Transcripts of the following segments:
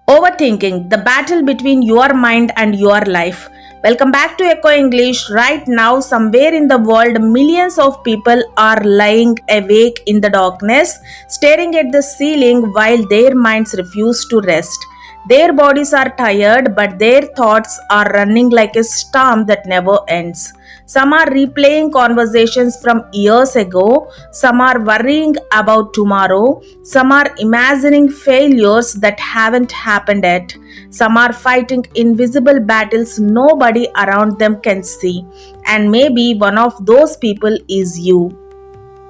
Overthinking, the battle between your mind and your life. Welcome back to Echo English. Right now, somewhere in the world, millions of people are lying awake in the darkness, staring at the ceiling while their minds refuse to rest. Their bodies are tired, but their thoughts are running like a storm that never ends. Some are replaying conversations from years ago, some are worrying about tomorrow, some are imagining failures that haven't happened yet, some are fighting invisible battles nobody around them can see, and maybe one of those people is you.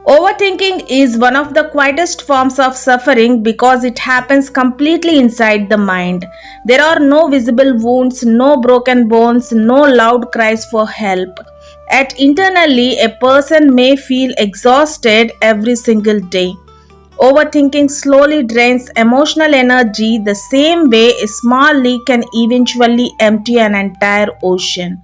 Overthinking is one of the quietest forms of suffering because it happens completely inside the mind. There are no visible wounds, no broken bones, no loud cries for help. Yet internally, a person may feel exhausted every single day. Overthinking slowly drains emotional energy the same way a small leak can eventually empty an entire ocean.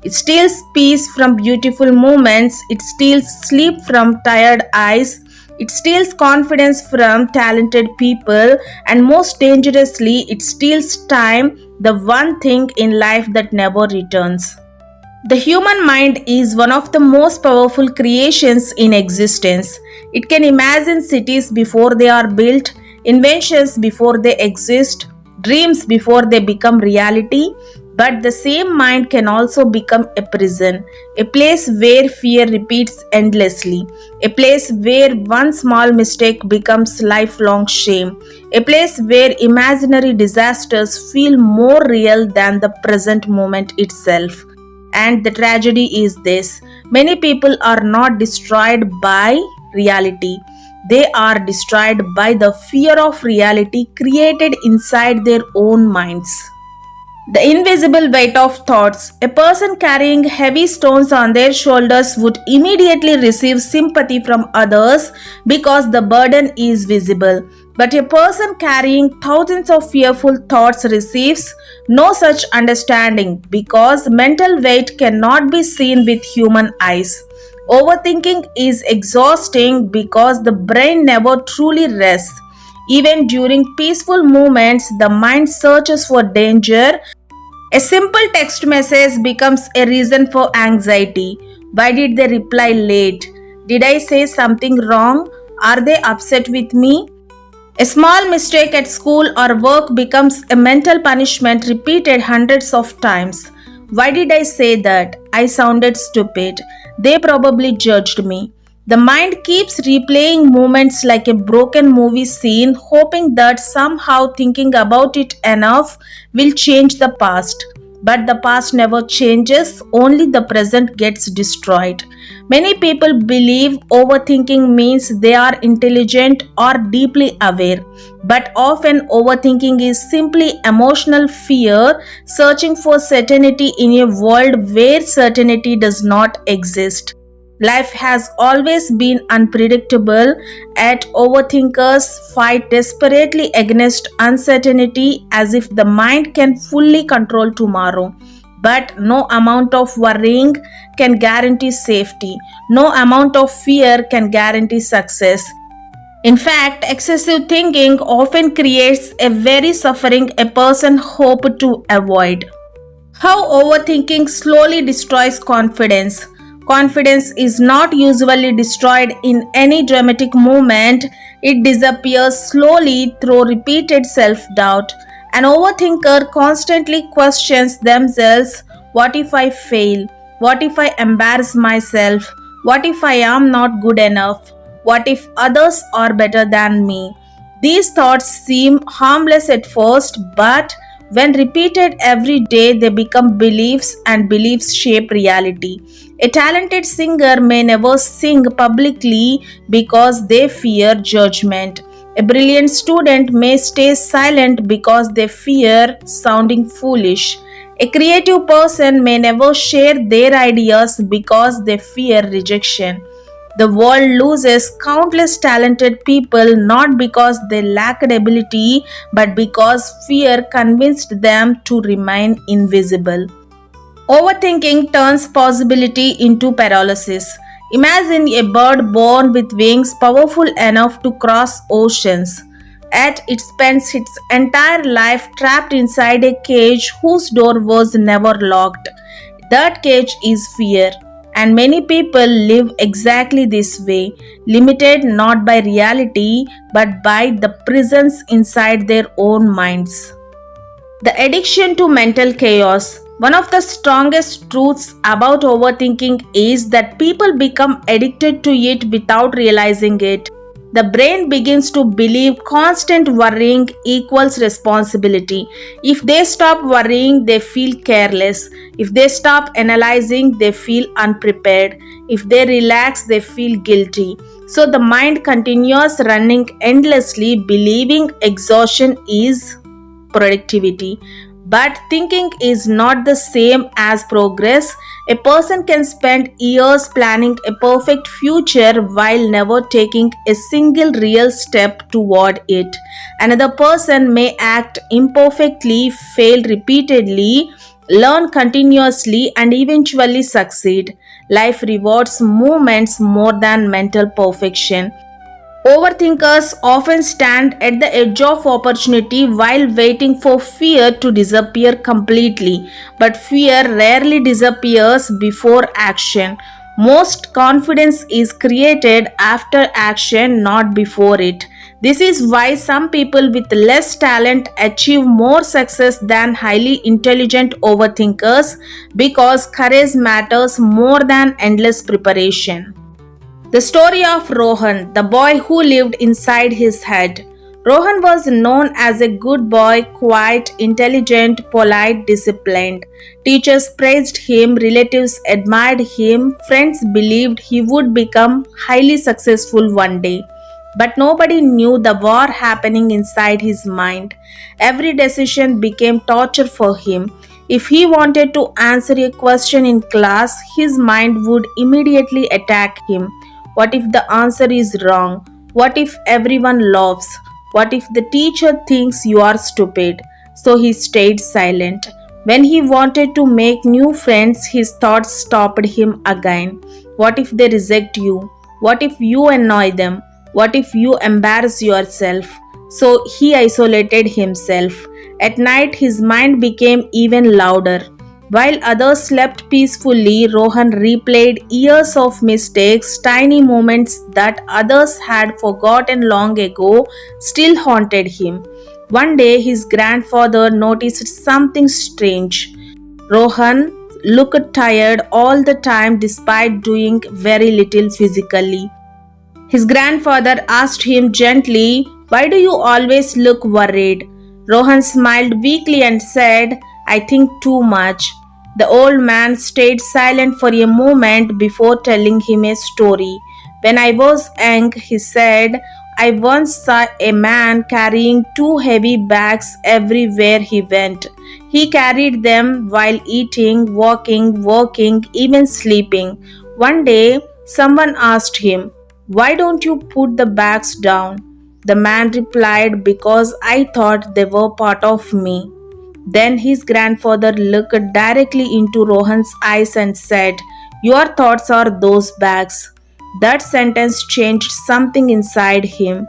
It steals peace from beautiful moments, it steals sleep from tired eyes, it steals confidence from talented people, and most dangerously, it steals time, the one thing in life that never returns. The human mind is one of the most powerful creations in existence. It can imagine cities before they are built, inventions before they exist, dreams before they become reality. But the same mind can also become a prison, a place where fear repeats endlessly, a place where one small mistake becomes lifelong shame, a place where imaginary disasters feel more real than the present moment itself. And the tragedy is this: many people are not destroyed by reality, they are destroyed by the fear of reality created inside their own minds. The invisible weight of thoughts. A person carrying heavy stones on their shoulders would immediately receive sympathy from others because the burden is visible. But a person carrying thousands of fearful thoughts receives no such understanding because mental weight cannot be seen with human eyes. Overthinking is exhausting because the brain never truly rests. Even during peaceful moments, the mind searches for danger. A simple text message becomes a reason for anxiety. Why did they reply late? Did I say something wrong? Are they upset with me? A small mistake at school or work becomes a mental punishment repeated hundreds of times. Why did I say that? I sounded stupid. They probably judged me. The mind keeps replaying moments like a broken movie scene, hoping that somehow thinking about it enough will change the past. But the past never changes, only the present gets destroyed. Many people believe overthinking means they are intelligent or deeply aware, but often overthinking is simply emotional fear searching for certainty in a world where certainty does not exist. Life has always been unpredictable, yet overthinkers fight desperately against uncertainty as if the mind can fully control tomorrow. But no amount of worrying can guarantee safety, no amount of fear can guarantee success. In fact, excessive thinking often creates a very suffering a person hoped to avoid. How overthinking slowly destroys confidence. Confidence is not usually destroyed in any dramatic moment, it disappears slowly through repeated self doubt. An overthinker constantly questions themselves: what if I fail? What if I embarrass myself? What if I am not good enough? What if others are better than me? These thoughts seem harmless at first, but when repeated every day, they become beliefs, and beliefs shape reality. A talented singer may never sing publicly because they fear judgment. A brilliant student may stay silent because they fear sounding foolish. A creative person may never share their ideas because they fear rejection. The world loses countless talented people not because they lacked ability but because fear convinced them to remain invisible. Overthinking turns possibility into paralysis. Imagine a bird born with wings powerful enough to cross oceans. Yet it spends its entire life trapped inside a cage whose door was never locked. That cage is fear. And many people live exactly this way, limited not by reality but by the prisons inside their own minds. The addiction to mental chaos. One of the strongest truths about overthinking is that people become addicted to it without realizing it. The brain begins to believe constant worrying equals responsibility. If they stop worrying, they feel careless. If they stop analyzing, they feel unprepared. If they relax, they feel guilty. So the mind continues running endlessly, believing exhaustion is productivity. But thinking is not the same as progress. A person can spend years planning a perfect future while never taking a single real step toward it. Another person may act imperfectly, fail repeatedly, learn continuously, and eventually succeed. Life rewards movements more than mental perfection. Overthinkers often stand at the edge of opportunity while waiting for fear to disappear completely. But fear rarely disappears before action. Most confidence is created after action, not before it. This is why some people with less talent achieve more success than highly intelligent overthinkers, because courage matters more than endless preparation. The story of Rohan, the boy who lived inside his head. Rohan was known as a good boy, quiet, intelligent, polite, disciplined. Teachers praised him, relatives admired him, friends believed he would become highly successful one day. But nobody knew the war happening inside his mind. Every decision became torture for him. If he wanted to answer a question in class, his mind would immediately attack him. What if the answer is wrong? What if everyone laughs? What if the teacher thinks you are stupid? So he stayed silent. When he wanted to make new friends, his thoughts stopped him again. What if they reject you? What if you annoy them? What if you embarrass yourself? So he isolated himself. At night, his mind became even louder. While others slept peacefully, Rohan replayed years of mistakes, tiny moments that others had forgotten long ago still haunted him. One day, his grandfather noticed something strange. Rohan looked tired all the time despite doing very little physically. His grandfather asked him gently, "Why do you always look worried?" Rohan smiled weakly and said, "I think too much." The old man stayed silent for a moment before telling him a story. "When I was young," he said, "I once saw a man carrying two heavy bags everywhere he went. He carried them while eating, walking, working, even sleeping. One day, someone asked him, 'Why don't you put the bags down?' The man replied, 'Because I thought they were part of me.'" Then his grandfather looked directly into Rohan's eyes and said, "Your thoughts are those bags." That sentence changed something inside him.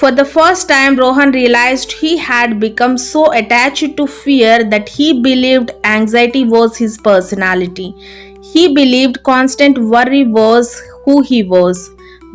For the first time, Rohan realized he had become so attached to fear that he believed anxiety was his personality. He believed constant worry was who he was.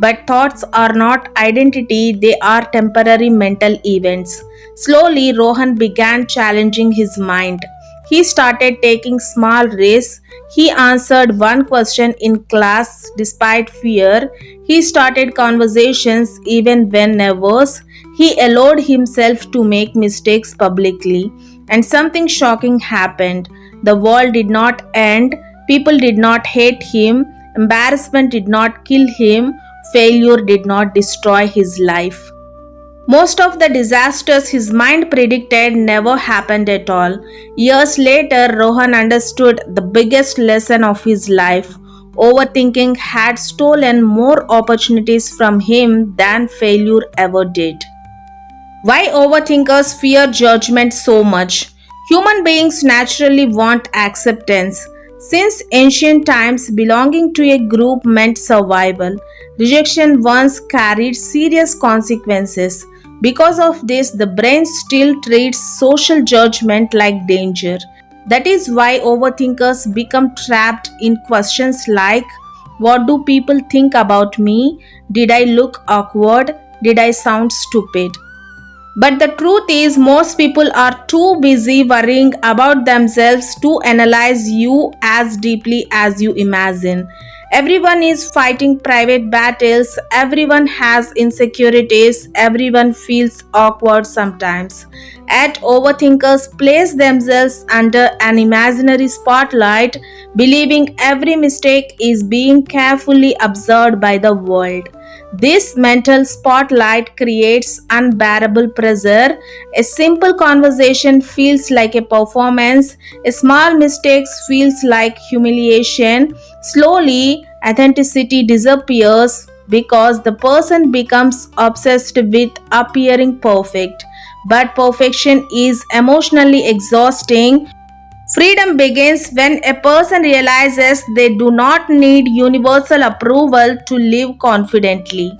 But thoughts are not identity, they are temporary mental events. Slowly, Rohan began challenging his mind. He started taking small risks. He answered one question in class despite fear. He started conversations even when nervous. He allowed himself to make mistakes publicly. And something shocking happened. The world did not end. People did not hate him. Embarrassment did not kill him. Failure did not destroy his life. Most of the disasters his mind predicted never happened at all. Years later, Rohan understood the biggest lesson of his life. Overthinking had stolen more opportunities from him than failure ever did. Why overthinkers fear judgment so much? Human beings naturally want acceptance. Since ancient times, belonging to a group meant survival. Rejection once carried serious consequences. Because of this, the brain still treats social judgment like danger. That is why overthinkers become trapped in questions like, what do people think about me? Did I look awkward? Did I sound stupid? But the truth is, most people are too busy worrying about themselves to analyze you as deeply as you imagine. Everyone is fighting private battles, everyone has insecurities, everyone feels awkward sometimes. Yet, overthinkers place themselves under an imaginary spotlight, believing every mistake is being carefully observed by the world. This mental spotlight creates unbearable pressure. A simple conversation feels like a performance. A small mistake feels like humiliation. Slowly, authenticity disappears because the person becomes obsessed with appearing perfect. But perfection is emotionally exhausting. Freedom begins when a person realizes they do not need universal approval to live confidently.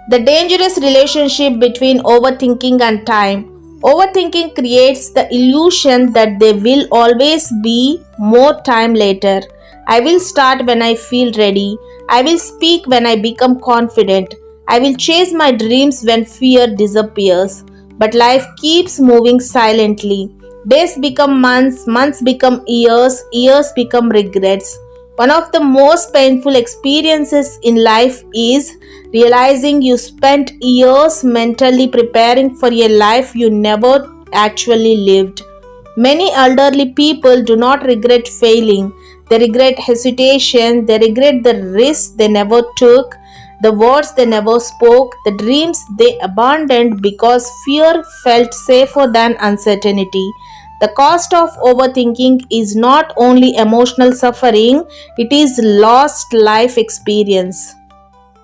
The dangerous relationship between overthinking and time. Overthinking creates the illusion that there will always be more time later. I will start when I feel ready. I will speak when I become confident. I will chase my dreams when fear disappears. But life keeps moving silently. Days become months, months become years, years become regrets. One of the most painful experiences in life is realizing you spent years mentally preparing for a life you never actually lived. Many elderly people do not regret failing, they regret hesitation, they regret the risks they never took, the words they never spoke, the dreams they abandoned because fear felt safer than uncertainty. The cost of overthinking is not only emotional suffering, it is lost life experience.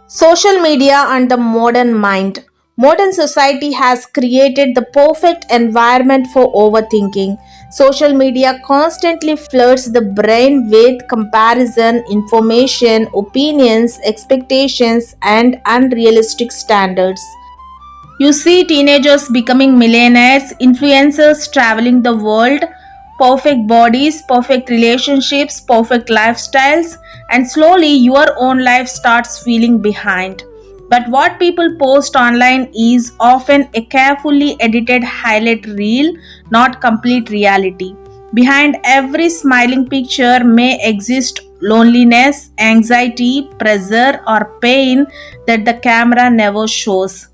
Social media and the modern mind. Modern society has created the perfect environment for overthinking. Social media constantly floods the brain with comparison, information, opinions, expectations, and unrealistic standards. You see teenagers becoming millionaires, influencers traveling the world, perfect bodies, perfect relationships, perfect lifestyles, and slowly your own life starts feeling behind. But what people post online is often a carefully edited highlight reel, not complete reality. Behind every smiling picture may exist loneliness, anxiety, pressure, or pain that the camera never shows.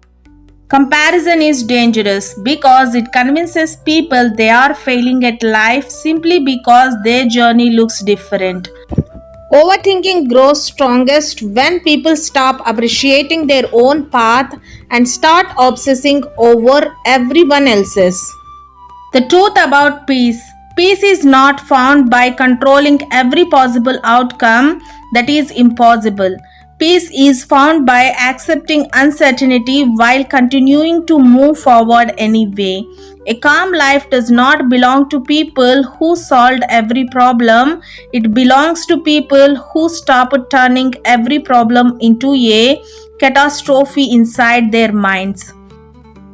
Comparison is dangerous because it convinces people they are failing at life simply because their journey looks different. Overthinking grows strongest when people stop appreciating their own path and start obsessing over everyone else's. The truth about peace. Peace is not found by controlling every possible outcome that is impossible. Peace is found by accepting uncertainty while continuing to move forward anyway. A calm life does not belong to people who solved every problem. It belongs to people who stop turning every problem into a catastrophe inside their minds.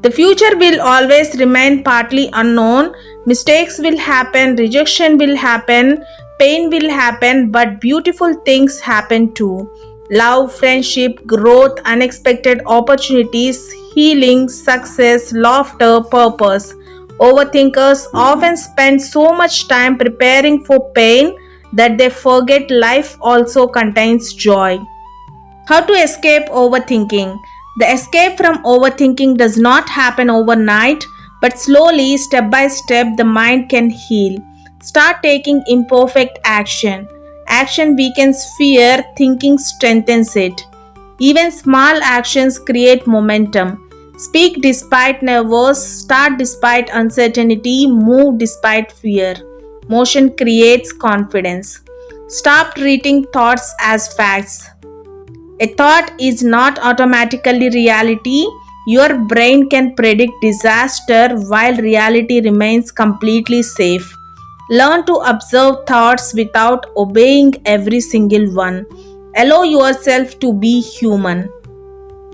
The future will always remain partly unknown. Mistakes will happen, rejection will happen, pain will happen, but beautiful things happen too. Love, friendship, growth, unexpected opportunities, healing, success, laughter, purpose. Overthinkers often spend so much time preparing for pain that they forget life also contains joy. How to escape overthinking? The escape from overthinking does not happen overnight, but slowly, step by step, the mind can heal. Start taking imperfect action. Action weakens fear, thinking strengthens it. Even small actions create momentum. Speak despite nervous, start despite uncertainty, move despite fear. Motion creates confidence. Stop treating thoughts as facts. A thought is not automatically reality. Your brain can predict disaster while reality remains completely safe. Learn to observe thoughts without obeying every single one. Allow yourself to be human.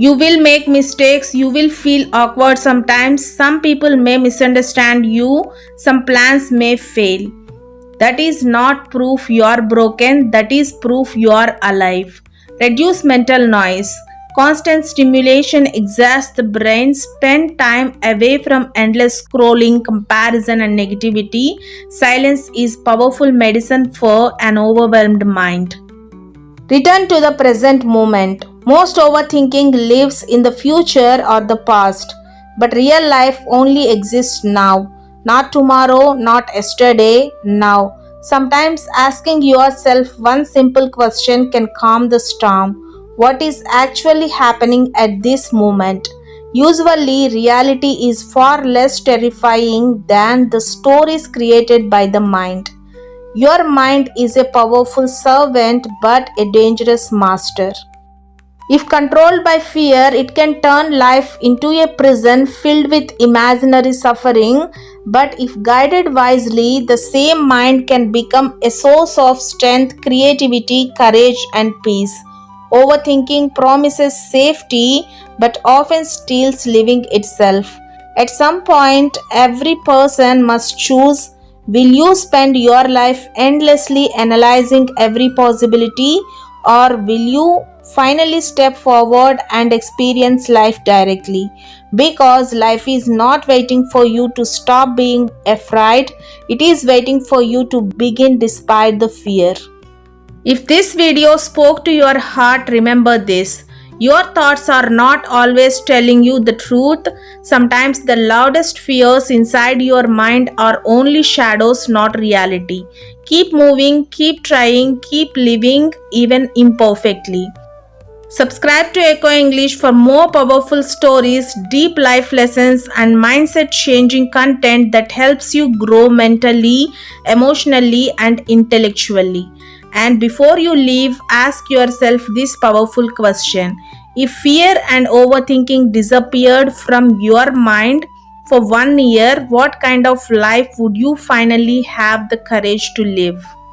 You will make mistakes, you will feel awkward sometimes, some people may misunderstand you, some plans may fail. That is not proof you are broken, that is proof you are alive. Reduce mental noise. Constant stimulation exhausts the brain. Spend time away from endless scrolling, comparison, and negativity. Silence is powerful medicine for an overwhelmed mind. Return to the present moment. Most overthinking lives in the future or the past, but real life only exists now. Not tomorrow, not yesterday, now. Sometimes asking yourself one simple question can calm the storm. What is actually happening at this moment? Usually, reality is far less terrifying than the stories created by the mind. Your mind is a powerful servant but a dangerous master. If controlled by fear, it can turn life into a prison filled with imaginary suffering. But if guided wisely, the same mind can become a source of strength, creativity, courage, and peace. Overthinking promises safety but often steals living itself. At some point, every person must choose: will you spend your life endlessly analyzing every possibility, or will you finally step forward and experience life directly? Because life is not waiting for you to stop being afraid, it is waiting for you to begin despite the fear. If this video spoke to your heart, remember this. Your thoughts are not always telling you the truth. Sometimes the loudest fears inside your mind are only shadows, not reality. Keep moving, keep trying, keep living, even imperfectly. Subscribe to Echo English for more powerful stories, deep life lessons, and mindset changing content that helps you grow mentally, emotionally, and intellectually. And before you leave, ask yourself this powerful question: if fear and overthinking disappeared from your mind for 1 year, what kind of life would you finally have the courage to live?